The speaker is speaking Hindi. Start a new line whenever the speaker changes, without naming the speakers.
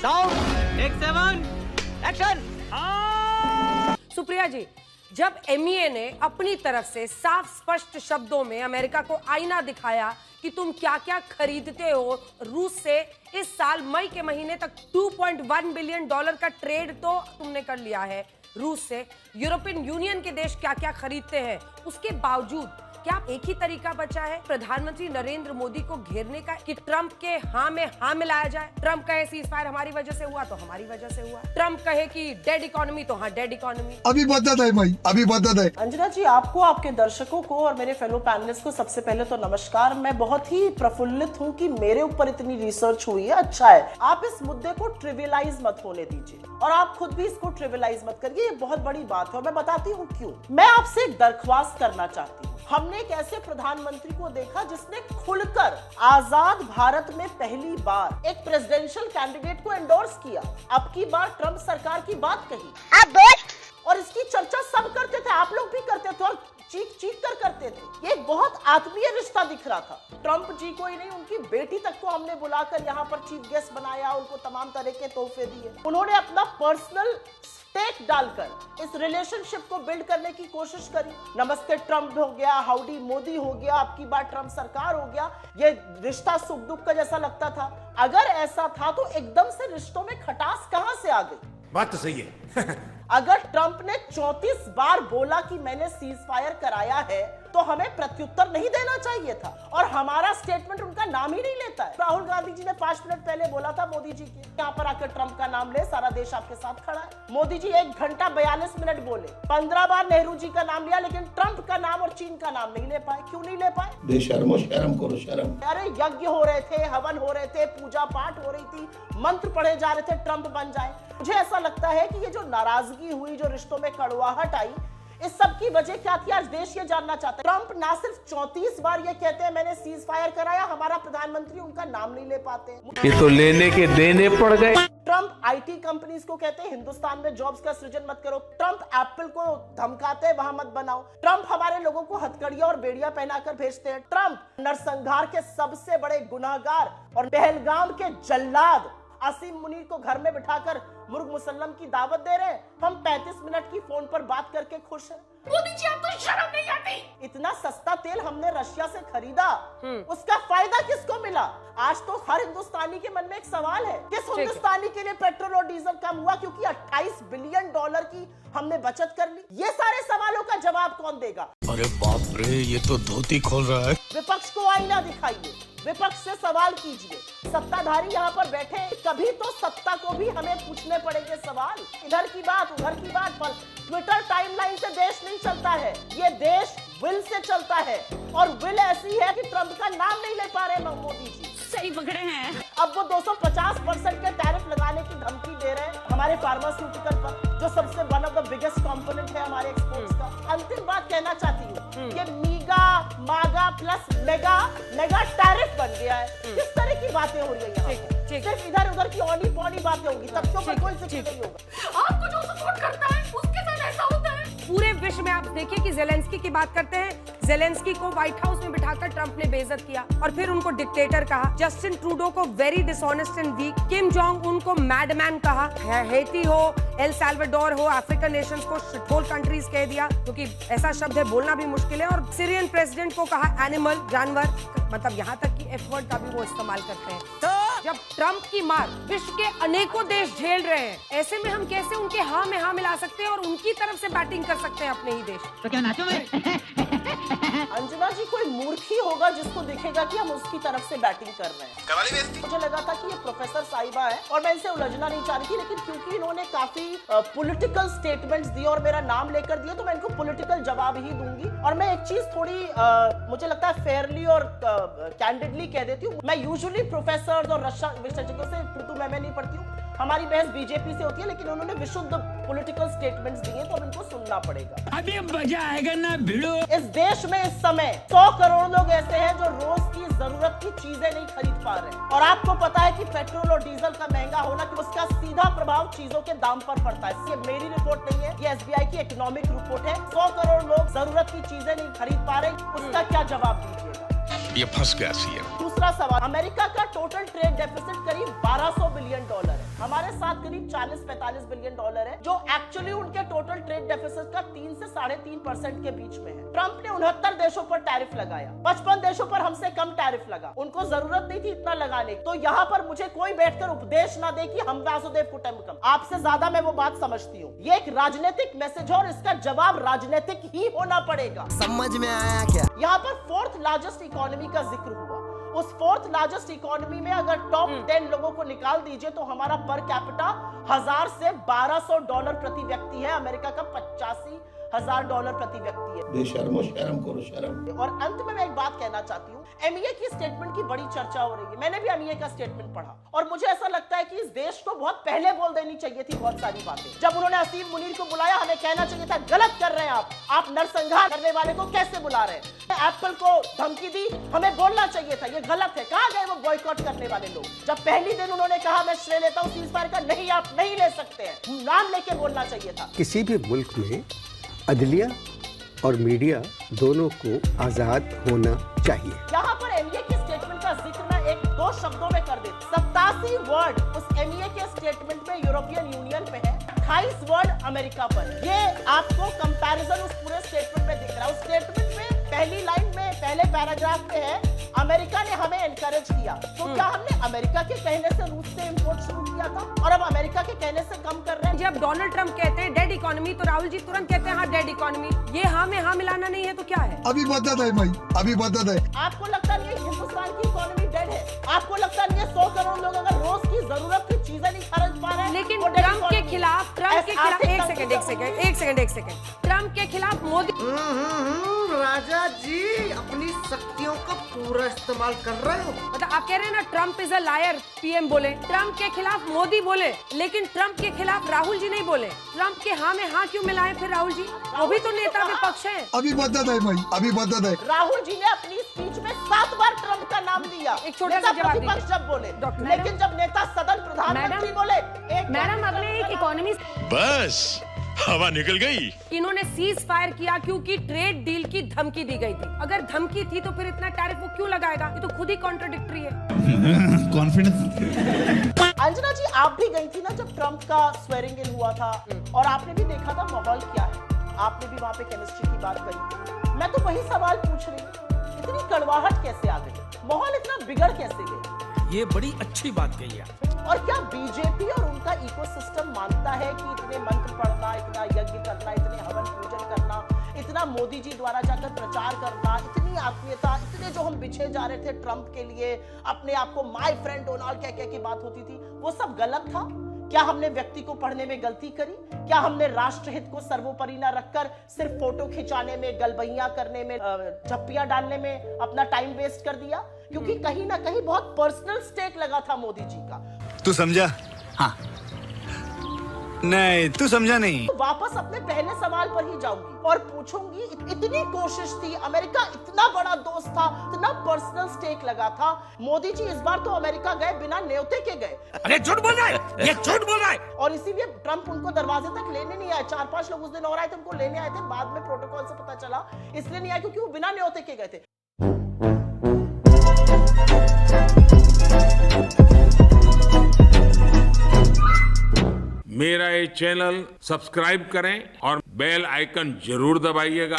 Sound take 7 action.
Supriya ji, जब एमईए ने अपनी तरफ से साफ स्पष्ट शब्दों में अमेरिका को आईना दिखाया कि तुम क्या क्या खरीदते हो रूस से, इस साल मई के महीने तक 2.1 बिलियन डॉलर का ट्रेड तो तुमने कर लिया है रूस से। यूरोपियन यूनियन के देश क्या क्या खरीदते हैं, उसके बावजूद क्या एक ही तरीका बचा है प्रधानमंत्री नरेंद्र मोदी को घेरने का कि ट्रंप के हाँ में हाँ मिलाया जाए? ट्रंप कहे सीजफायर हमारी वजह से हुआ तो हमारी वजह से हुआ, ट्रंप कहे कि डेड इकोनॉमी तो हाँ डेड इकोनॉमी।
अभी बदत है भाई, अभी बदत है।
अंजना जी, आपको, आपके दर्शकों को और मेरे फेलो पैनलिस्ट को सबसे पहले तो नमस्कार। मैं बहुत ही प्रफुल्लित हूँ कि मेरे ऊपर इतनी रिसर्च हुई है। अच्छा है, आप इस मुद्दे को ट्रिवियलाइज मत होने दीजिए और आप खुद भी इसको ट्रिवियलाइज मत करिए। ये बहुत बड़ी बात है और मैं बताती हूँ क्यों। मैं आपसे एक दरख्वास्त करना चाहती हूँ। हमने एक ऐसे प्रधानमंत्री को देखा जिसने खुलकर आजाद भारत में पहली बार एक प्रेसिडेंशियल कैंडिडेट को एंडोर्स किया, अब की बार ट्रंप सरकार की बात कही और इसकी चर्चा सब करते थे, आप लोग भी करते थे और चीख चीख कर करते थे। ये एक बहुत आत्मीय रिश्ता दिख रहा था। ट्रंप जी को ही नहीं, उनकी बेटी तक को हमने बुलाकर यहाँ पर चीफ गेस्ट बनाया, उनको तमाम तरह के तोहफे दिए। उन्होंने अपना पर्सनल स्टेक डालकर इस रिलेशनशिप को बिल्ड करने की कोशिश करी। नमस्ते ट्रंप हो गया, हाउडी मोदी हो गया, अब की बार ट्रंप सरकार हो गया। ये रिश्ता सुख दुख का जैसा लगता था। अगर ऐसा था तो एकदम से रिश्तों में खटास कहां से आ गई?
बात तो सही है।
अगर ट्रंप ने 34 बार बोला कि मैंने सीज फायर कराया है तो हमें प्रत्युत्तर नहीं देना चाहिए था और हमारा स्टेटमेंट उनका नाम ही नहीं लेता है। राहुल गांधी जी ने 5 मिनट पहले बोला था मोदी जी के यहाँ पर आकर ट्रंप का नाम ले, सारा देश आपके साथ खड़ा है। मोदी जी 1 घंटा 42 मिनट बोले, 15 बार नेहरू जी का नाम लिया, लेकिन ट्रंप का नाम और चीन का नाम नहीं ले पाए। क्यों नहीं ले पाए?
बेशर्मो, शर्म करो शर्म।
अरे यज्ञ हो रहे थे, हवन हो रहे थे, पूजा पाठ हो रही थी, मंत्र पढ़े जा रहे थे ट्रंप बन जाए। मुझे ऐसा लगता है कि ये जो नाराजगी हुई, जो रिश्तों में कड़वाहट आई, इस सब की वजह क्या थी? आज देश ये जानना चाहता है। ट्रंप ना सिर्फ 34 बार ये कहते हैं मैंने सीज फायर कराया, हमारा प्रधानमंत्री उनका नाम नहीं ले पाते।
ये तो लेने के देने पड़ गए।
ट्रंप आईटी कंपनीज को कहते हैं हिंदुस्तान में जॉब्स का सृजन मत करो। ट्रंप एप्पल को धमकाते हैं वहां मत बनाओ। ट्रंप हमारे लोगों को हथकड़ियां और बेड़ियां पहनाकर भेजते हैं। ट्रंप नरसंहार के सबसे बड़े गुनाहगार और पहलगाम के जल्लाद असीम मुनीर को घर में बिठाकर मुर्ग मुसल्लम की दावत दे रहे हैं। हम 35 मिनट की फोन पर बात करके खुश हैं। मोदी जी, आपको शर्म नहीं आती? इतना सस्ता तेल हमने रशिया से खरीदा, उसका फायदा किसको मिला? आज तो हर हिंदुस्तानी के मन में एक सवाल है, किस हिंदुस्तानी के लिए पेट्रोल और डीजल कम हुआ क्योंकि 28 बिलियन डॉलर की हमने बचत कर ली? ये सारे सवालों का जवाब कौन देगा?
अरे बाप रे, ये तो धोती खोल रहा है।
विपक्ष को आईना दिखाइए, विपक्ष से सवाल कीजिए। सत्ताधारी यहाँ पर बैठे, कभी तो सत्ता को भी हमें पूछने पड़ेंगे सवाल। इधर की बात उधर की बात पर ट्विटर टाइमलाइन से देश नहीं चलता है, ये देश विल से चलता है और विल ऐसी है कि ट्रंप का नाम नहीं ले पा रहे मोदी जी।
सही पकड़े हैं।
अब वो 250% के टैरिफ लगाने की धमकी दे रहे हैं हमारे फार्मास्यूटिकल पर, जो सबसे one of the biggest component है हमारे एक्सपोर्ट्स का। अंतिम बात कहना चाहती हूँ, ये मीगा मागा प्लस मेगा टैरिफ बन गया है। किस तरह की बातें हो रही है यहाँ? सिर्फ इधर उधर की औनी पौनी बातें होंगी, तथ्यों पर कोई जिक्र नहीं होगा।
आपको जो सपोर्ट करता है उसके साथ ऐसा होता है।
पूरे विश्व में आप देखिए कि जेलेंस्की की बात करते हैं, जेलेंस्की को व्हाइट हाउस में बिठाकर ट्रंप ने बेइज्जत किया और फिर उनको डिक्टेटर कहा। जस्टिन ट्रूडो को very dishonest and weak, Kim Jong उनको मैडमैन कहा। हैती हो, एल साल्वाडोर हो, अफ्रीकन नेशंस को शिटहोल कंट्रीज कह दिया, क्योंकि ऐसा शब्द है बोलना भी मुश्किल है। और सीरियन प्रेसिडेंट को कहा एनिमल, जानवर, मतलब यहाँ तक कि एफ वर्ड का भी वो इस्तेमाल करते हैं। तो जब ट्रंप की मार विश्व के अनेकों देश झेल रहे हैं, ऐसे में हम कैसे उनके हाँ में हाँ मिला सकते हैं और उनकी तरफ से बैटिंग कर सकते हैं अपने ही देश?
तो क्या नाचो मैं?
अंजना जी, कोई मूर्ख ही होगा जिसको दिखेगा कि हम उसकी तरफ से बैटिंग कर रहे हैं। मुझे लगा था कि ये प्रोफेसर साहिबा है और मैं इनसे उलझना नहीं चाह रही थी, लेकिन क्योंकि इन्होंने काफी पॉलिटिकल स्टेटमेंट्स दिए और मेरा नाम लेकर दिए, तो मैं इनको पॉलिटिकल जवाब ही दूंगी। और मैं एक चीज थोड़ी मुझे लगता है फेयरली और कैंडिडली कह देती हूँ। मैं यूजुअली प्रोफेसर और रक्षा विशेषज्ञों से तू मैं नहीं पढ़ती हूँ, हमारी बहस बीजेपी से होती है, लेकिन उन्होंने विशुद्ध पॉलिटिकल स्टेटमेंट्स दिए तो अब इनको सुनना पड़ेगा।
अभी मजा आएगा ना भिड़ो।
इस देश में इस समय 100 करोड़ लोग ऐसे हैं जो रोज की जरूरत की चीजें नहीं खरीद पा रहे, और आपको पता है कि पेट्रोल और डीजल का महंगा होना कि उसका सीधा प्रभाव चीजों के दाम पर पड़ता है। ये मेरी रिपोर्ट नहीं है, ये एसबीआई की इकोनॉमिक रिपोर्ट है। 100 करोड़ लोग जरूरत की चीजें नहीं खरीद पा रहे, उसका क्या जवाब दीजिएगा?
ये फंस गया सीएम।
दूसरा सवाल, अमेरिका का टोटल ट्रेड डेफिसिट करीब $1200 बिलियन है। हमारे करीब 40-45 बिलियन डॉलर है, जो एक्चुअली उनके टोटल ट्रेड डेफिसिट का 3 से 3.5% के बीच में है। ट्रंप ने 69 देशों पर टैरिफ लगाया, 55 देशों पर हमसे कम टैरिफ लगा। उनको जरूरत नहीं थी इतना लगाने की। तो यहाँ पर मुझे कोई बैठकर उपदेश ना दे कि हम वासुदेव कुटुंबकम। आपसे ज्यादा मैं वो बात समझती हूँ। ये एक राजनीतिक मैसेज है और इसका जवाब राजनीतिक ही होना पड़ेगा।
समझ में आया क्या?
यहाँ पर 4th लार्जेस्ट इकोनॉमी का जिक्र हुआ। उस 4th लार्जेस्ट इकोनॉमी में अगर टॉप 10 लोगों को निकाल दीजिए तो हमारा पर कैपिटा 1000 से $1200 प्रति व्यक्ति है। अमेरिका का $85,000 प्रति व्यक्ति है।
बेशर्मो, शर्म करो, शर्म।
और अंत में मैं एक बात कहना चाहती हूँ, एमईए की स्टेटमेंट की बड़ी चर्चा हो रही है। मैंने भी एमईए का स्टेटमेंट पढ़ा और मुझे ऐसा लगता है कि इस देश को बहुत पहले बोल देनी चाहिए थी बहुत सारी बातें। जब उन्होंने असीम मुनीर को बुलाया, हमें कहना चाहिए था गलत कर रहे हैं आप नरसंहार करने वाले को कैसे बुला रहे हैं। एप्पल को धमकी दी, हमें बोलना चाहिए था ये गलत है। कहाँ गए वो बॉयकॉट करने वाले लोग? जब पहली दिन उन्होंने कहा मैं श्रेय लेता हूँ सीज़फायर का, नहीं आप नहीं ले सकते हैं, नाम लेके बोलना चाहिए था।
किसी भी मुल्क में अदलिया और मीडिया दोनों को आजाद होना चाहिए।
यहाँ पर एमईए की स्टेटमेंट का जिक्र मैं 1-2 शब्दों में कर देता। 87 वर्ड उस एमईए के स्टेटमेंट में यूरोपियन यूनियन पे है, 28 वर्ड अमेरिका पर। ये आपको कंपैरिजन उस पूरे स्टेटमेंट में दिख रहा है। उस स्टेटमेंट में पहली लाइन में, पहले पैराग्राफ में है, अमेरिका ने हमें एनकरेज किया। तो क्या हमने अमेरिका के कहने से रूस से इंपोर्ट शुरू किया था और अब अमेरिका के कहने से कम कर रहे हैं?
जब डोनाल्ड ट्रंप कहते हैं डेड इकोनॉमी तो राहुल जी तुरंत कहते हैं हाँ डेड इकोनॉमी। ये हाँ में हाँ मिलाना नहीं है तो क्या है?
अभी मदद है भाई, अभी मदद है।
आपको लगता नहीं है हिंदुस्तान की इकोनॉमी डेड है? आपको लगता नहीं है 100 करोड़ लोग अगर रोज की जरूरत की चीजें नहीं खरीद पा रहे हैं?
लेकिन
वो dead
ट्रंप के
economy
खिलाफ एक सेकंड ट्रंप के खिलाफ मोदी
राजा जी अपनी शक्तियों का पूरा इस्तेमाल कर रहे हो।
मतलब आप कह रहे हैं ना Trump is a liar, PM बोले। ट्रंप के खिलाफ मोदी बोले, लेकिन ट्रंप के खिलाफ राहुल जी नहीं बोले। ट्रंप के हाँ में हाँ क्यों मिलाए फिर राहुल जी? वो भी तो नेता विपक्ष है।
अभी मदद है भाई, अभी मदद है।
राहुल जी ने अपनी स्पीच में 7 बार ट्रंप का नाम लिया।
एक छोटा
नेता
सा जवाब
प्रतिपक्ष
दीजिए।
जब बोले,
डॉक्टर
लेकिन जब नेता सदन प्रधानमंत्री बोले,
मैडम अगले एक इकोनॉमी
बस हवा निकल गई।
इन्होंने सीज फायर किया क्योंकि ट्रेड डील की धमकी दी गई थी। अगर धमकी थी तो फिर इतना टैरिफ वो क्यों लगाएगा? ये तो खुद ही कॉन्ट्रडिक्टरी है।
अंजना जी आप भी गई थी ना जब ट्रंप का स्वेरिंग इन हुआ था, और आपने भी देखा था माहौल क्या है। आपने भी वहाँ पे केमिस्ट्री की बात करी। मैं तो वही सवाल पूछ रही हूँ, इतनी कड़वाहट कैसे आ गई? माहौल इतना बिगड़ कैसे गया?
ये बड़ी अच्छी बात कही है।
और क्या बीजेपी और उनका इकोसिस्टम मानता है कि इतने मंत्र पढ़ना, इतना यज्ञ करना, इतने हवन पूजन करना, इतना मोदी जी द्वारा जाकर प्रचार करना, इतनी आत्मीयता, इतने जो हम बिछे जा रहे थे ट्रंप के लिए, अपने आप को माय फ्रेंड डोनाल्ड कह की बात होती थी, वो सब गलत था? क्या हमने व्यक्ति को पढ़ने में गलती करी? क्या हमने राष्ट्रहित को सर्वोपरि न रखकर सिर्फ फोटो खिंचाने में, गलबैयां करने में, झप्पियां डालने में अपना टाइम वेस्ट कर दिया? क्योंकि कहीं ना कहीं बहुत पर्सनल स्टेक लगा था मोदी जी का।
तू समझा? हाँ। नहीं तू समझा नहीं।
तो वापस अपने पहले सवाल पर ही जाऊंगी और पूछूंगी, इतनी कोशिश थी, अमेरिका इतना बड़ा दोस्त था, इतना पर्सनल स्टेक लगा था, मोदी जी इस बार तो अमेरिका गए बिना न्योते के गए।
अरे झूठ बोल रहा है, ये झूठ बोल रहा है।
और इसीलिए ट्रंप उनको दरवाजे तक लेने नहीं आए। 4-5 लोग उस दिन और आए थे, उनको लेने आए थे, बाद में प्रोटोकॉल से पता चला इसलिए नहीं आए क्योंकि वो बिना न्योते के गए थे।
मेरा ये चैनल सब्सक्राइब करें और बेल आइकन जरूर दबाइएगा।